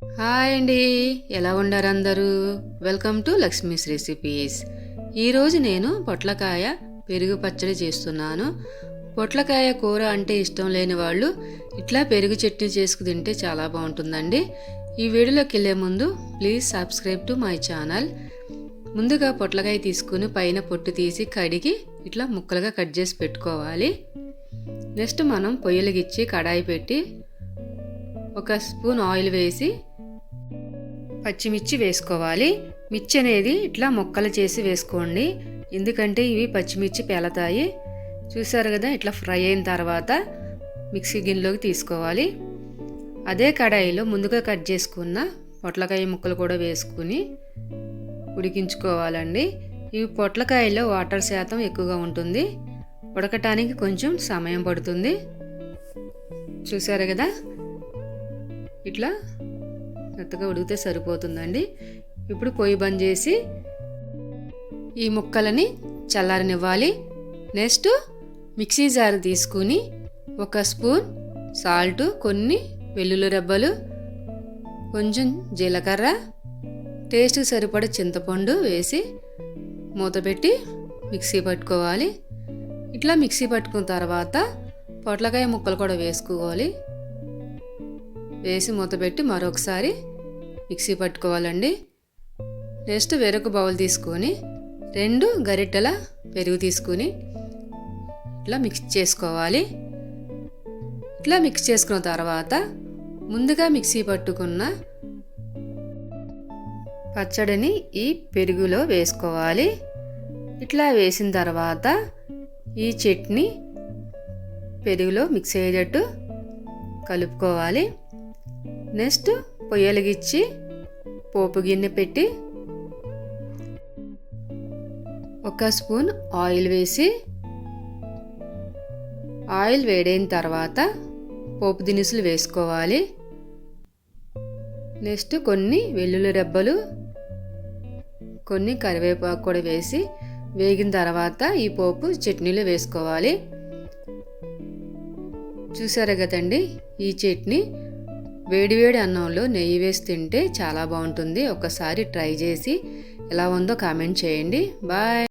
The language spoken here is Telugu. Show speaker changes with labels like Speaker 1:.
Speaker 1: హాయ్ అండి. ఎలా ఉన్నారు అందరూ? Welcome to Lakshmi's recipes. ఈరోజు నేను పొట్లకాయ పెరుగు పచ్చడి చేస్తున్నాను. పొట్లకాయ కూర అంటే ఇష్టం లేని వాళ్ళు ఇట్లా పెరుగు చట్నీ చేసుకు తింటే చాలా బాగుంటుందండి. ఈ వీడియోలోకి వెళ్ళే ముందు please subscribe to my channel. ముందుగా పొట్లకాయ తీసుకుని పైన పొట్టు తీసి కడిగి ఇట్లా ముక్కలుగా కట్ చేసి పెట్టుకోవాలి. నెక్స్ట్ మనం పొయ్యిలకిచ్చి కడాయి పెట్టి ఒక స్పూన్ ఆయిల్ వేసి పచ్చిమిర్చి వేసుకోవాలి. మిర్చి అనేది ఇట్లా ముక్కలు చేసి వేసుకోండి, ఎందుకంటే ఇవి పచ్చిమిర్చి పేలతాయి. చూసారు కదా, ఇట్లా ఫ్రై అయిన తర్వాత మిక్సీ గిన్నెలోకి తీసుకోవాలి. అదే కడాయిలో ముందుగా కట్ చేసుకున్న పొట్లకాయ ముక్కలు కూడా వేసుకుని ఉడికించుకోవాలండి. ఇవి పొట్లకాయలో వాటర్ శాతం ఎక్కువగా ఉంటుంది, ఉడకటానికి కొంచెం సమయం పడుతుంది. చూసారు కదా, ఇట్లా మెత్తగా ఉడికితే సరిపోతుందండి. ఇప్పుడు పొయ్యి బంద్ చేసి ఈ ముక్కలని చల్లారనివ్వాలి. నెక్స్ట్ మిక్సీ జార్ తీసుకుని ఒక స్పూన్ సాల్ట్, కొన్ని వెల్లుల్లి రెబ్బలు, కొంచెం జీలకర్ర, టేస్ట్కి సరిపడ చింతపండు వేసి మూత పెట్టి మిక్సీ పట్టుకోవాలి. ఇట్లా మిక్సీ పట్టుకున్న తర్వాత పొట్లకాయ ముక్కలు కూడా వేసుకోవాలి. వేసి మూత పెట్టి మరొకసారి మిక్సీ పట్టుకోవాలండి. నెక్స్ట్ వేరొక బౌల్ తీసుకొని 2 గరిటెల పెరుగు తీసుకుని ఇట్లా మిక్స్ చేసుకోవాలి. ఇట్లా మిక్స్ చేసుకున్న తర్వాత ముందుగా మిక్సీ పట్టుకున్న పచ్చడిని ఈ పెరుగులో వేసుకోవాలి. ఇట్లా వేసిన తర్వాత ఈ చట్నీ పెరుగులో మిక్స్ అయ్యేటట్టు కలుపుకోవాలి. నెక్స్ట్ పొయ్యలిగిచ్చి పోపు గిన్నె పెట్టి ఒక స్పూన్ ఆయిల్ వేసి ఆయిల్ వేడైన తర్వాత పోపు దినుసులు వేసుకోవాలి. నెక్స్ట్ కొన్ని వెల్లుల్లి రెబ్బలు, కొన్ని కరివేపాకు కూడా వేసి వేగిన తర్వాత ఈ పోపు చట్నీలో వేసుకోవాలి. చూసారు కదండి, ఈ చట్నీ వేడివేడి అన్నంలో నెయ్యి వేసి తింటే చాలా బాగుంటుంది. ఒకసారి ట్రై చేసి ఎలా ఉందో కామెంట్ చేయండి. బాయ్.